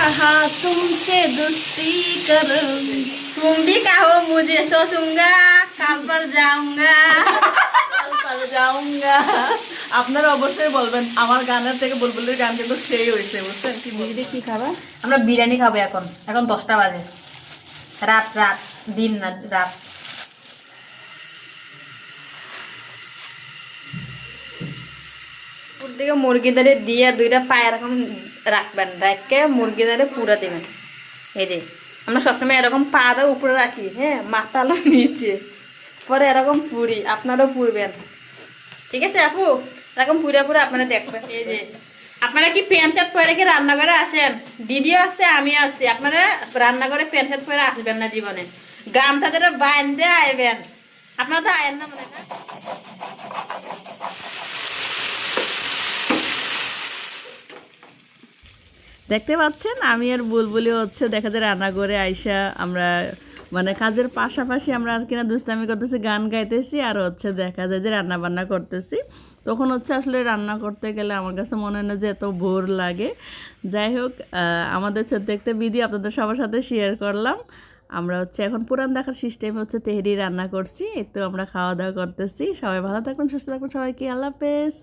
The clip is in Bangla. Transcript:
कहा तुमसे दोस्ती करूंगी। तुम भी कहो मुझे सोचूंगा कल पर जाऊंगा। যাউঙ্গা। আপনারা অবশ্যই বলবেন আমার গানের থেকে বুলবুলের গান কিন্তু সেই হয়েছে, বুঝছেন? কি দিদি কি খাবা? আমরা বিরিয়ানি খাবো এখন, এখন 10টা বাজে, রাত রাত, দিন না রাত। উপর দিকে মুরগি দাঁড়িয়ে দিয়ে দুইটা পায়ে এরকম রাখবেন, রাখকে মুরগি দাঁড়িয়ে পুরা দেবেন। এই যে আমরা সবসময় এরকম পা দিয়ে উপরে রাখি, হ্যাঁ, মাথা হলো নিচে, পরে এরকম পুরি, আপনারাও পুরবেন, ঠিক আছে আপু? এরকম পুরে পুরে আপনারা দেখবেন। এই যে আপনারা কি প্যান্ট শার্ট পরে রেখে রান্নাঘরে আসেন? দিদিও আছে, আমি আছি। আপনারা রান্নাঘরে প্যান্ট শার্ট পরে আসবেন না জীবনে, গামছা ধরে বাইন্ধে আইবেন। আপনারা তো আয়েন না মনে হয়। দেখতে পাচ্ছেন আমি আর বুলবুলি হচ্ছে দেখা যায় রান্নাঘরে আইসা আমরা মানে কাজের পাশাপাশি আমরা আর কিনা দুষ্টামি করতেছি, গান গাইতেছি, আর হচ্ছে দেখা যায় যে রান্না বান্না করতেছি। তখন হচ্ছে আসলে রান্না করতে গেলে আমার কাছে মনে হয় না যে এত বোর লাগে। যাই হোক, আমাদের ছোট্ট একটা ভিডিও আপনাদের সবার সাথে শেয়ার করলাম। আমরা হচ্ছে এখন পুরান দেখার সিস্টেমে হচ্ছে তেহরি রান্না করছি, তো আমরা খাওয়া দাওয়া করতেছি। সবাই ভালো থাকুন, সুস্থ থাকুন, সবাইকে আল্লাহ হাফেজ।